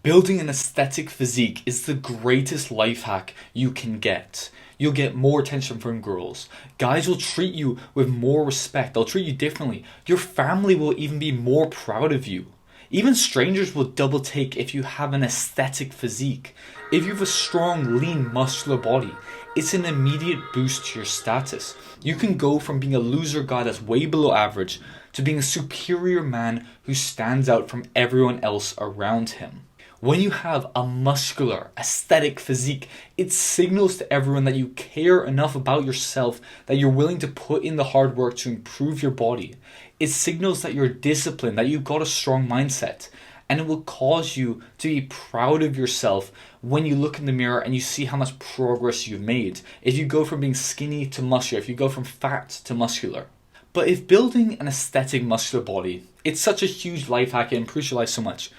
Building an aesthetic physique is the greatest life hack you can get. You'll get more attention from girls. Guys will treat you with more respect. They'll treat you differently. Your family will even be more proud of you. Even strangers will double take if you have an aesthetic physique. If you have a strong, lean, muscular body, it's an immediate boost to your status. You can go from being a loser guy that's way below average to being a superior man who stands out from everyone else around him. When you have a muscular, aesthetic physique, it signals to everyone that you care enough about yourself that you're willing to put in the hard work to improve your body. It signals that you're disciplined, that you've got a strong mindset, and it will cause you to be proud of yourself when you look in the mirror and you see how much progress you've made. If you go from being skinny to muscular, if you go from fat to muscular. But if building an aesthetic muscular body, it's such a huge life hack and improves your life so much,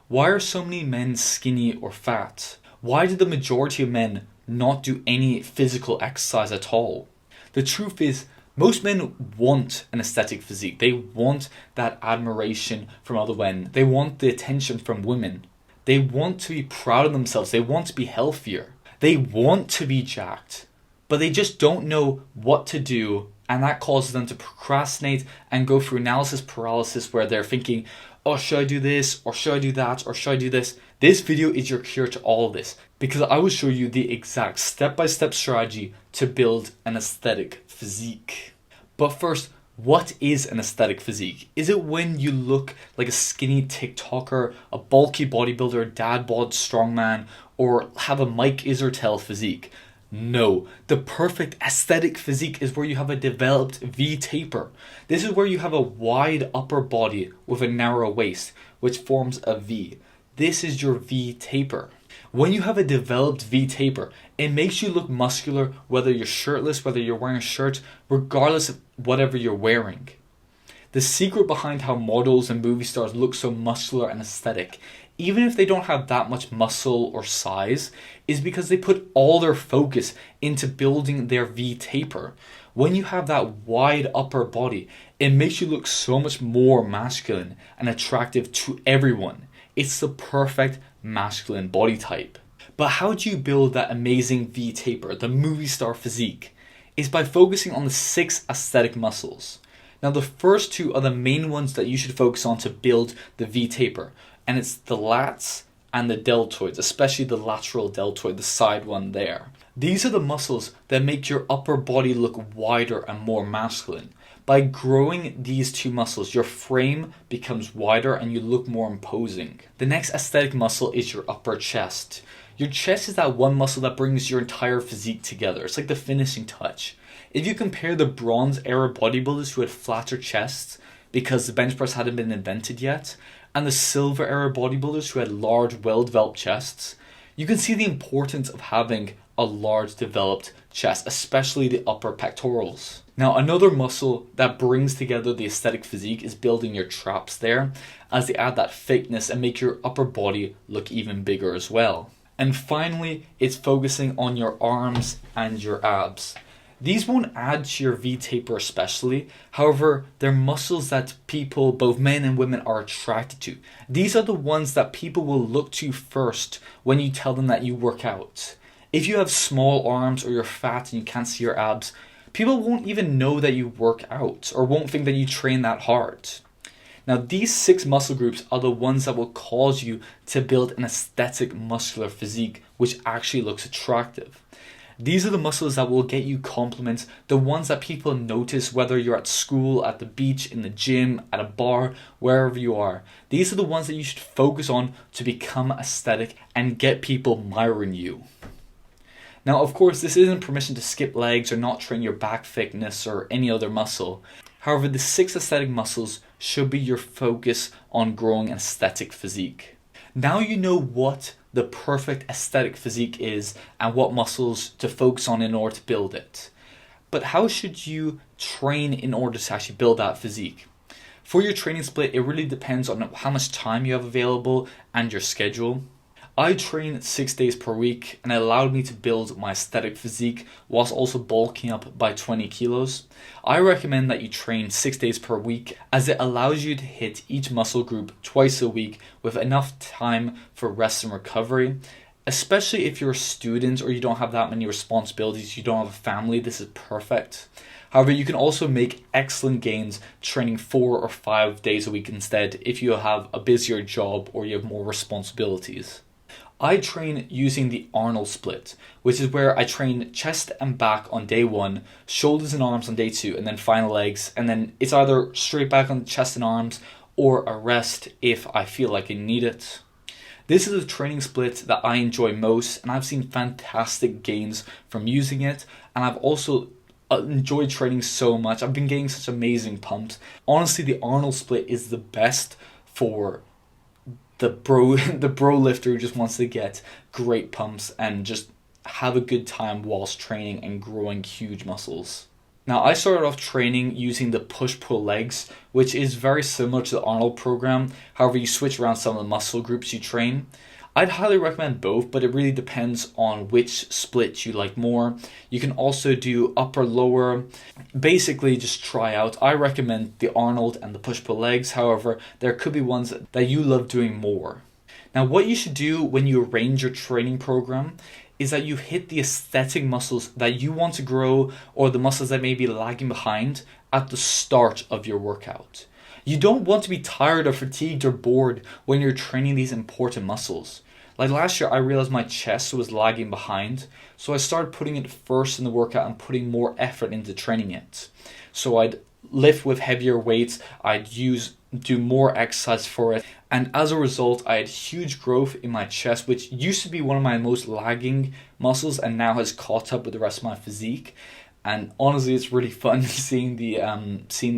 why are so many men skinny or fat? Why do the majority of men not do any physical exercise at all? The truth is, most men want an aesthetic physique. They want that admiration from other men. They want the attention from women. They want to be proud of themselves. They want to be healthier. They want to be jacked. But they just don't know what to do, and that causes them to procrastinate and go through analysis paralysis where they're thinking, oh, should I do this, or should I do that, or should I do this? This video is your cure to all of this, because I will show you the exact step-by-step strategy to build an aesthetic physique. But first, what is an aesthetic physique? Is it when you look like a skinny TikToker, a bulky bodybuilder, dad bod strongman, or have a Mike Isertel physique? No, the perfect aesthetic physique is where you have a developed V taper. This is where you have a wide upper body with a narrow waist, which forms a V. This is your V taper. When you have a developed V taper, it makes you look muscular whether you're shirtless, whether you're wearing a shirt, regardless of whatever you're wearing. The secret behind how models and movie stars look so muscular and aesthetic, even if they don't have that much muscle or size, is because they put all their focus into building their V taper. When you have that wide upper body, it makes you look so much more masculine and attractive to everyone. It's the perfect masculine body type. But how do you build that amazing V taper, the movie star physique? It's by focusing on the 6 aesthetic muscles. Now the first 2 are the main ones that you should focus on to build the V taper. And it's the lats and the deltoids, especially the lateral deltoid, the side one there. These are the muscles that make your upper body look wider and more masculine. By growing these 2 muscles, your frame becomes wider and you look more imposing. The next aesthetic muscle is your upper chest. Your chest is that one muscle that brings your entire physique together. It's like the finishing touch. If you compare the Bronze era bodybuilders who had flatter chests because the bench press hadn't been invented yet, and the Silver era bodybuilders who had large, well-developed chests, you can see the importance of having a large developed chest, especially the upper pectorals. Now, another muscle that brings together the aesthetic physique is building your traps there, as they add that thickness and make your upper body look even bigger as well. And finally, it's focusing on your arms and your abs. These won't add to your V taper especially, however, they're muscles that people, both men and women, are attracted to. These are the ones that people will look to first when you tell them that you work out. If you have small arms or you're fat and you can't see your abs, people won't even know that you work out or won't think that you train that hard. Now these 6 muscle groups are the ones that will cause you to build an aesthetic muscular physique which actually looks attractive. These are the muscles that will get you compliments, the ones that people notice whether you're at school, at the beach, in the gym, at a bar, wherever you are. These are the ones that you should focus on to become aesthetic and get people admiring you. Now, of course, this isn't permission to skip legs or not train your back thickness or any other muscle. However, the 6 aesthetic muscles should be your focus on growing an aesthetic physique. Now you know what the perfect aesthetic physique is and what muscles to focus on in order to build it. But how should you train in order to actually build that physique? For your training split, it really depends on how much time you have available and your schedule. I train 6 days per week, and it allowed me to build my aesthetic physique whilst also bulking up by 20 kilos. I recommend that you train 6 days per week, as it allows you to hit each muscle group twice a week with enough time for rest and recovery. Especially if you're a student or you don't have that many responsibilities, you don't have a family, this is perfect. However, you can also make excellent gains training 4 or 5 days a week instead if you have a busier job or you have more responsibilities. I train using the Arnold split, which is where I train chest and back on day 1, shoulders and arms on day 2, and then final legs, and then it's either straight back on the chest and arms or a rest if I feel like I need it. This is a training split that I enjoy most, and I've seen fantastic gains from using it, and I've also enjoyed training so much. I've been getting such amazing pumps. Honestly, the Arnold split is the best for the bro lifter who just wants to get great pumps and just have a good time whilst training and growing huge muscles. Now, I started off training using the push-pull legs, which is very similar to the Arnold program. However, you switch around some of the muscle groups you train. I'd highly recommend both, but it really depends on which split you like more. You can also do upper, lower. Basically, just try out. I recommend the Arnold and the push-pull legs. However, there could be ones that you love doing more. Now, what you should do when you arrange your training program is that you hit the aesthetic muscles that you want to grow or the muscles that may be lagging behind at the start of your workout. You don't want to be tired or fatigued or bored when you're training these important muscles. Like last year, I realized my chest was lagging behind, so I started putting it first in the workout and putting more effort into training it. So I'd lift with heavier weights, I'd do more exercise for it, and as a result, I had huge growth in my chest, which used to be one of my most lagging muscles and now has caught up with the rest of my physique. And honestly, it's really fun seeing the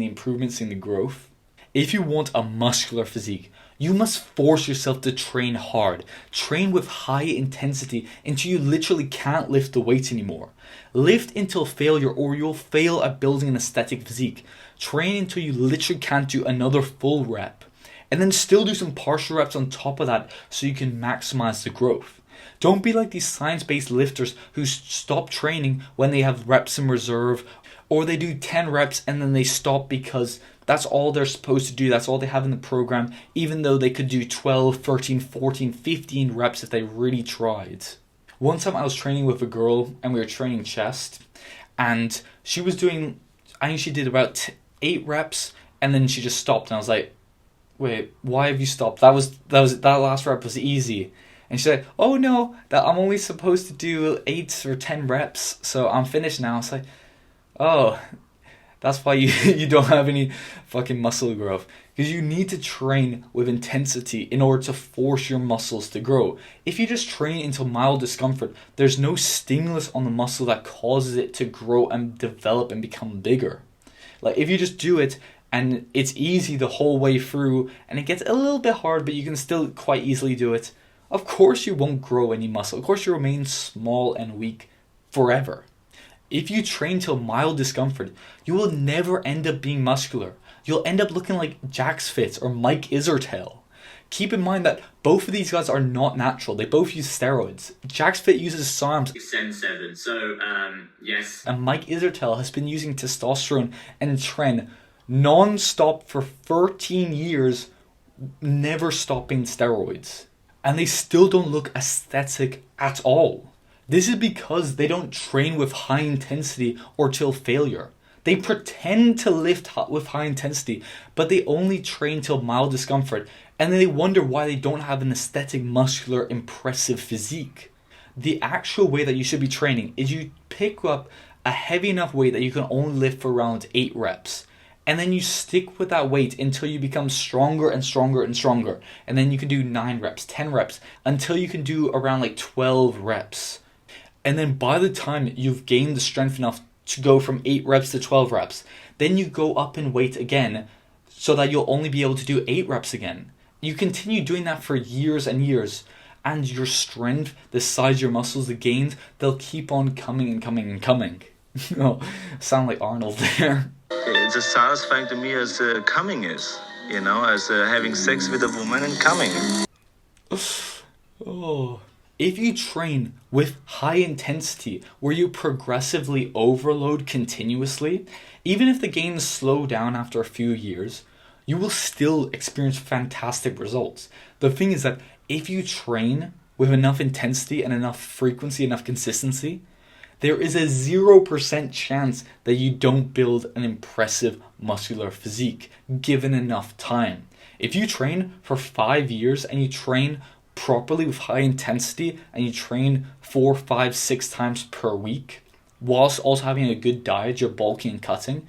improvements, seeing the growth. If you want a muscular physique, you must force yourself to train hard. Train with high intensity until you literally can't lift the weights anymore. Lift until failure or you'll fail at building an aesthetic physique. Train until you literally can't do another full rep. And then still do some partial reps on top of that so you can maximize the growth. Don't be like these science-based lifters who stop training when they have reps in reserve, or they do 10 reps and then they stop because that's all they're supposed to do. That's all they have in the program, even though they could do 12, 13, 14, 15 reps if they really tried. One time I was training with a girl and we were training chest, and she was doing, I think she did about 8 reps and then she just stopped, and I was like, wait, why have you stopped? That last rep was easy. And she said, oh no, that I'm only supposed to do 8 or 10 reps, so I'm finished now. It's like, oh, that's why you don't have any fucking muscle growth. Because you need to train with intensity in order to force your muscles to grow. If you just train until mild discomfort, there's no stimulus on the muscle that causes it to grow and develop and become bigger. Like if you just do it and it's easy the whole way through and it gets a little bit hard, but you can still quite easily do it, of course you won't grow any muscle. Of course you remain small and weak forever. If you train till mild discomfort, you will never end up being muscular. You'll end up looking like Jax Fitz or Mike Isertail. Keep in mind that both of these guys are not natural. They both use steroids. Jax Fit uses SARMs. Sen7, so yes. And Mike Isertail has been using testosterone and tren non-stop for 13 years, never stopping steroids. And they still don't look aesthetic at all. This is because they don't train with high intensity or till failure. They pretend to lift with high intensity, but they only train till mild discomfort, and then they wonder why they don't have an aesthetic, muscular, impressive physique. The actual way that you should be training is you pick up a heavy enough weight that you can only lift for around 8 reps. And then you stick with that weight until you become stronger and stronger and stronger. And then you can do 9 reps, 10 reps, until you can do around like 12 reps. And then by the time you've gained the strength enough to go from 8 reps to 12 reps, then you go up in weight again so that you'll only be able to do 8 reps again. You continue doing that for years and years, and your strength, the size of your muscles, the gains, they'll keep on coming and coming and coming. Oh, sound like Arnold there. It's as satisfying to me as coming is, as having sex with a woman and coming. Oh. If you train with high intensity, where you progressively overload continuously, even if the gains slow down after a few years, you will still experience fantastic results. The thing is that if you train with enough intensity and enough frequency, enough consistency, there is a 0% chance that you don't build an impressive muscular physique given enough time. If you train for 5 years and you train properly with high intensity and you train 4, 5, 6 times per week, whilst also having a good diet, you're bulking and cutting,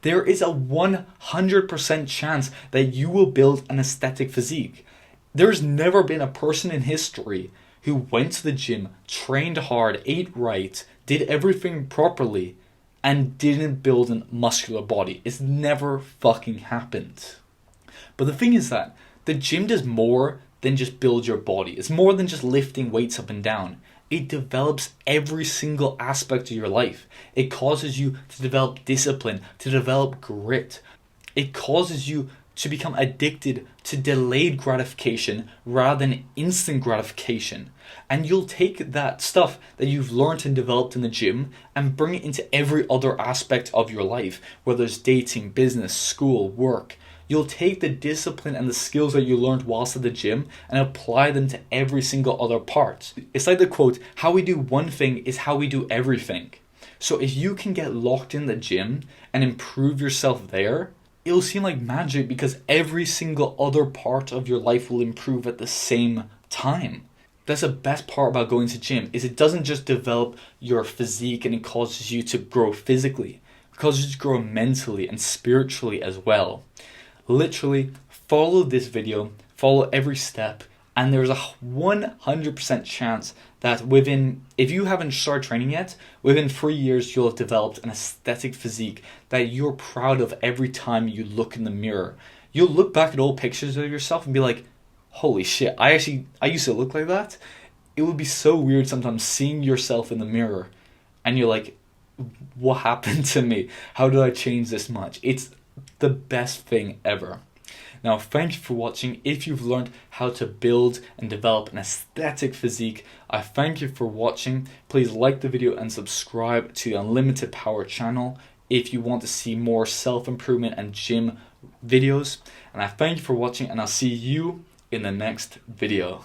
there is a 100% chance that you will build an aesthetic physique. There's never been a person in history who went to the gym, trained hard, ate right, did everything properly, and didn't build a muscular body. It's never fucking happened. But the thing is that the gym does more than just build your body. It's more than just lifting weights up and down. It develops every single aspect of your life. It causes you to develop discipline, to develop grit. It causes you to become addicted to delayed gratification rather than instant gratification. And you'll take that stuff that you've learned and developed in the gym and bring it into every other aspect of your life, whether it's dating, business, school, work. You'll take the discipline and the skills that you learned whilst at the gym and apply them to every single other part. It's like the quote, how we do one thing is how we do everything. So if you can get locked in the gym and improve yourself there, it'll seem like magic because every single other part of your life will improve at the same time. That's the best part about going to gym, is it doesn't just develop your physique and it causes you to grow physically. It causes you to grow mentally and spiritually as well. Literally, follow this video, follow every step, and there's a 100% chance that if you haven't started training yet, within 3 years you'll have developed an aesthetic physique that you're proud of every time you look in the mirror. You'll look back at old pictures of yourself and be like, holy shit, I used to look like that. It would be so weird sometimes seeing yourself in the mirror and you're like, what happened to me? How did I change this much? It's the best thing ever. Now, thank you for watching. If you've learned how to build and develop an aesthetic physique, I thank you for watching. Please like the video and subscribe to the Unlimited Power channel if you want to see more self-improvement and gym videos. And I thank you for watching, and I'll see you in the next video.